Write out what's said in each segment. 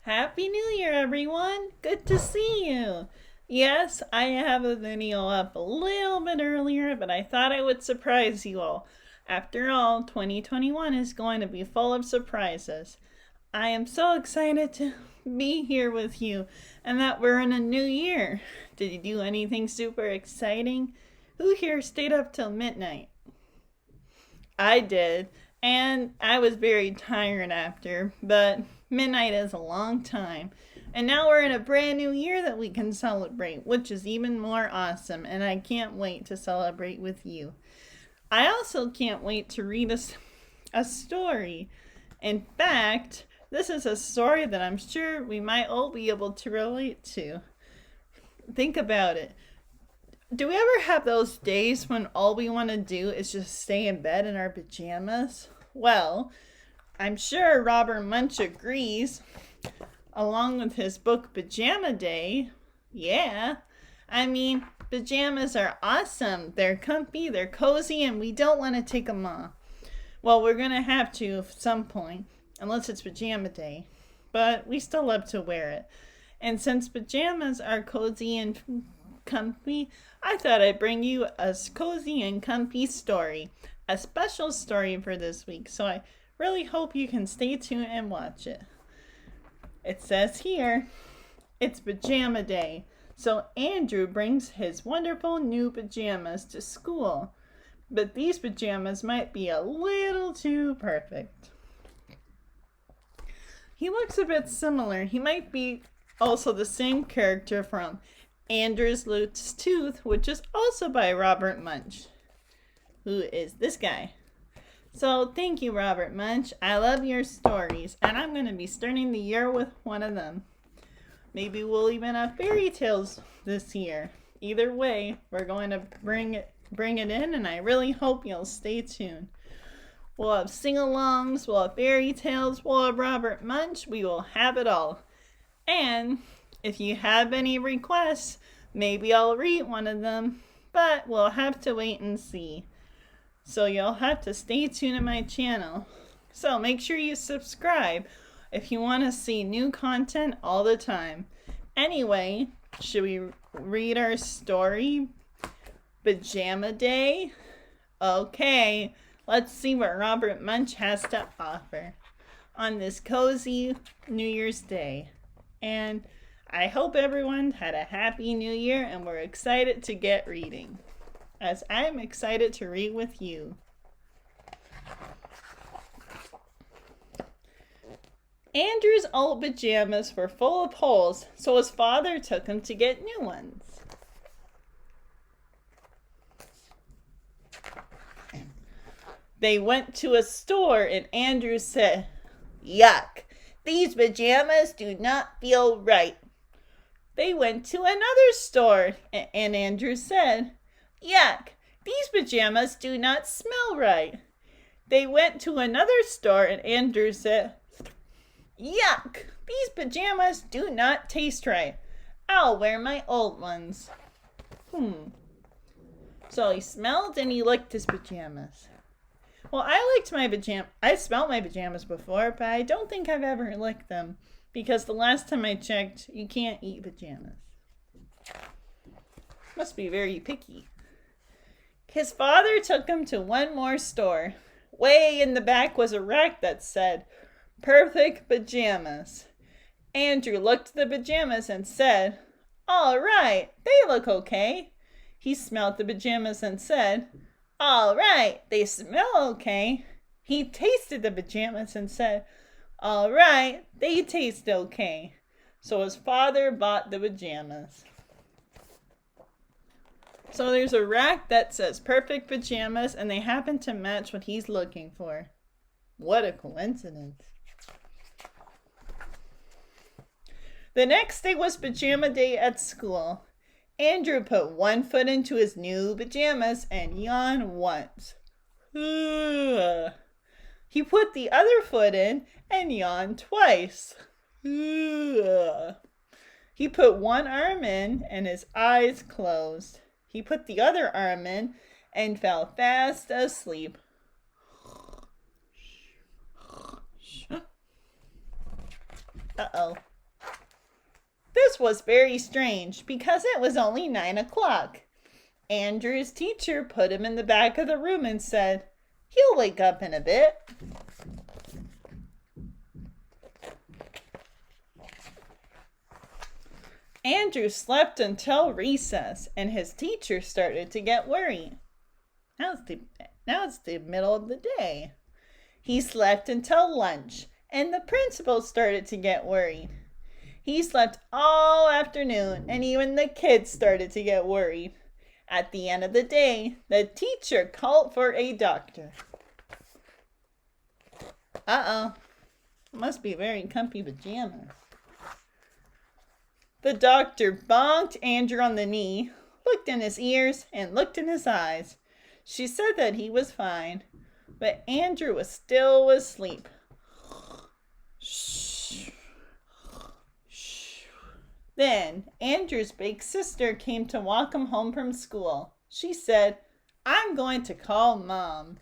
Happy New Year, everyone! Good to see you! Yes, I have a video up a little bit earlier, but I thought I would surprise you all. After all, 2021 is going to be full of surprises. I am so excited to be here with you and that we're in a new year. Did you do anything super exciting? Who here stayed up till midnight? I did, and I was very tired after, but midnight is a long time. And now we're in a brand new year that we can celebrate, which is even more awesome, and I can't wait to celebrate with you. I also can't wait to read a story. In fact, this is a story that I'm sure we might all be able to relate to. Think about it. Do we ever have those days when all we want to do is just stay in bed in our pajamas? Well, I'm sure Robert Munch agrees, along with his book Pyjama Day. Yeah, I mean, pajamas are awesome. They're comfy, they're cozy, and we don't want to take them off. Well, we're going to have to at some point, unless it's Pyjama Day, but we still love to wear it. And since pajamas are cozy and comfy, I thought I'd bring you a cozy and comfy story, a special story for this week, so I really hope you can stay tuned and watch it. It says here, it's Pyjama Day, so Andrew brings his wonderful new pajamas to school, but these pajamas might be a little too perfect. He looks a bit similar. He might be also the same character from Andrew's Loose Tooth, which is also by Robert Munch, who is this guy. So thank you, Robert Munch. I love your stories, and I'm going to be starting the year with one of them. Maybe we'll even have fairy tales this year. Either way, we're going to bring it in, and I really hope you'll stay tuned. We'll have sing-alongs, we'll have fairy tales, we'll have Robert Munch. We will have it all. And if you have any requests, maybe I'll read one of them, but we'll have to wait and see. So you'll have to stay tuned to my channel. So make sure you subscribe if you want to see new content all the time. Anyway, should we read our story? Pyjama Day? Okay, let's see what Robert Munch has to offer on this cozy New Year's Day. And I hope everyone had a happy new year and we're excited to get reading, as I'm excited to read with you. Andrew's old pajamas were full of holes, so his father took him to get new ones. They went to a store and Andrew said, "Yuck, these pajamas do not feel right." They went to another store and Andrew said, "Yuck, these pajamas do not smell right." They went to another store and Andrew said, "Yuck, these pajamas do not taste right. I'll wear my old ones." So he smelled and he licked his pajamas. Well, I smelled my pajamas before, but I don't think I've ever licked them, because the last time I checked, you can't eat pajamas. Must be very picky. His father took him to one more store. Way in the back was a rack that said, "Perfect Pajamas." Andrew looked at the pajamas and said, "All right, they look okay." He smelled the pajamas and said, "All right, they smell okay." He tasted the pajamas and said, "All right, they taste okay." So his father bought the pajamas. So there's a rack that says perfect pajamas, and they happen to match what he's looking for. What a coincidence. The next day was Pyjama Day at school. Andrew put one foot into his new pajamas and yawned once. He put the other foot in and yawned twice. He put one arm in and his eyes closed. He put the other arm in and fell fast asleep. Uh-oh. This was very strange because it was only 9 o'clock. Andrew's teacher put him in the back of the room and said, "He'll wake up in a bit." Andrew slept until recess, and his teacher started to get worried. Now it's the middle of the day. He slept until lunch, and the principal started to get worried. He slept all afternoon, and even the kids started to get worried. At the end of the day, the teacher called for a doctor. Must be very comfy pajamas. The doctor bonked Andrew on the knee, looked in his ears, and looked in his eyes. She said that he was fine, but Andrew was still asleep. Shh. Shh. Then Andrew's big sister came to walk him home from school. She said, "I'm going to call Mom."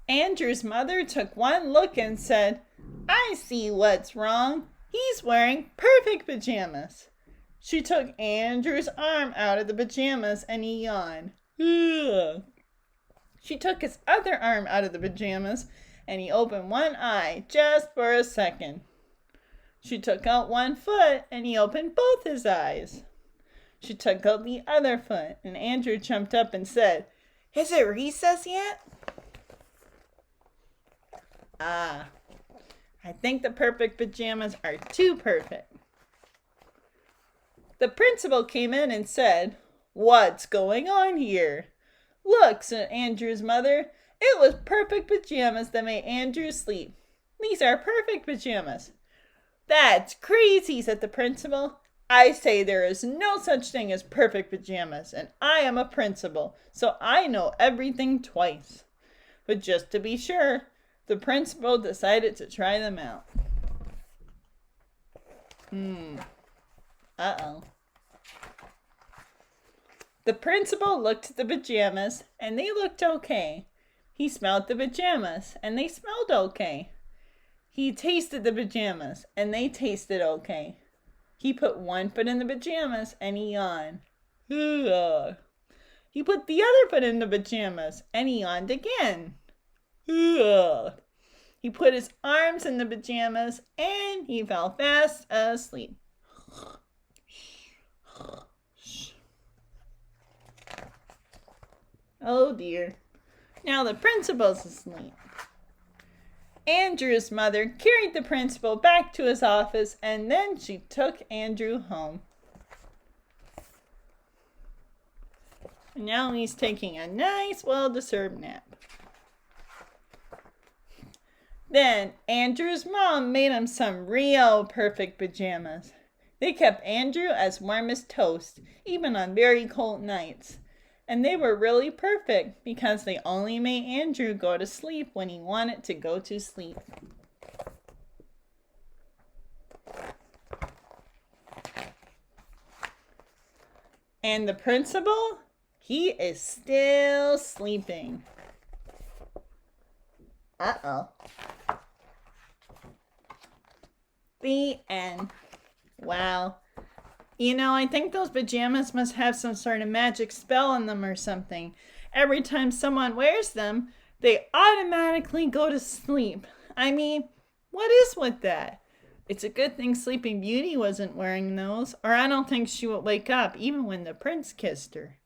Andrew's mother took one look and said, "I see what's wrong. He's wearing perfect pajamas." She took Andrew's arm out of the pajamas and he yawned. Ugh. She took his other arm out of the pajamas and he opened one eye just for a second. She took out one foot and he opened both his eyes. She took out the other foot and Andrew jumped up and said, "Is it recess yet?" I think the perfect pajamas are too perfect. The principal came in and said, "What's going on here?" "Look," said Andrew's mother, "it was perfect pajamas that made Andrew sleep. These are perfect pajamas." "That's crazy," said the principal. "I say there is no such thing as perfect pajamas, and I am a principal, so I know everything twice." But just to be sure, the principal decided to try them out. The principal looked at the pajamas, and they looked okay. He smelled the pajamas, and they smelled okay. He tasted the pajamas, and they tasted okay. He put one foot in the pajamas, and he yawned. Ugh. He put the other foot in the pajamas, and he yawned again. Ugh. He put his arms in the pajamas, and he fell fast asleep. Oh dear. Now the principal's asleep. Andrew's mother carried the principal back to his office, and then she took Andrew home. And now he's taking a nice, well-deserved nap. Then Andrew's mom made him some real perfect pajamas. They kept Andrew as warm as toast, even on very cold nights. And they were really perfect because they only made Andrew go to sleep when he wanted to go to sleep. And the principal, he is still sleeping. The end. Wow. I think those pajamas must have some sort of magic spell on them or something. Every time someone wears them, they automatically go to sleep. I mean, what is with that? It's a good thing Sleeping Beauty wasn't wearing those, or I don't think she would wake up even when the prince kissed her.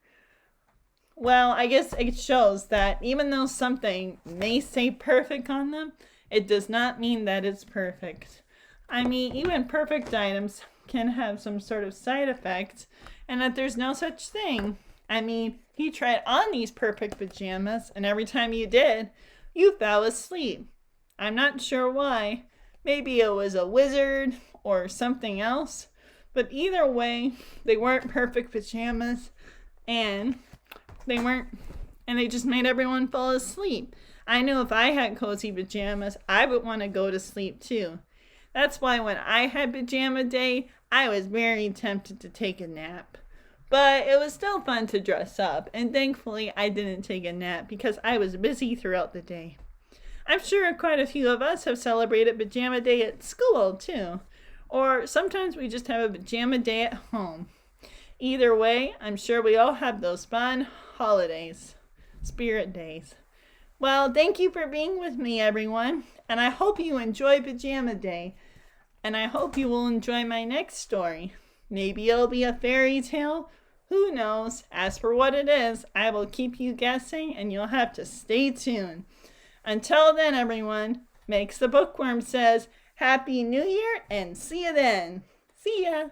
Well, I guess it shows that even though something may say perfect on them, it does not mean that it's perfect. I mean, even perfect items can have some sort of side effects, and that there's no such thing. I mean, he tried on these perfect pajamas, and every time you did, you fell asleep. I'm not sure why. Maybe it was a wizard or something else, but either way, they weren't perfect pajamas, and they just made everyone fall asleep. I know if I had cozy pajamas, I would want to go to sleep too. That's why when I had pajama day, I was very tempted to take a nap. But it was still fun to dress up, and thankfully I didn't take a nap because I was busy throughout the day. I'm sure quite a few of us have celebrated Pajama Day at school, too. Or sometimes we just have a pajama day at home. Either way, I'm sure we all have those fun holidays, spirit days. Well, thank you for being with me, everyone, and I hope you enjoy Pajama Day, and I hope you will enjoy my next story. Maybe it'll be a fairy tale. Who knows? As for what it is, I will keep you guessing, and you'll have to stay tuned. Until then, everyone, Makes the Bookworm says, Happy New Year, and see you then. See ya!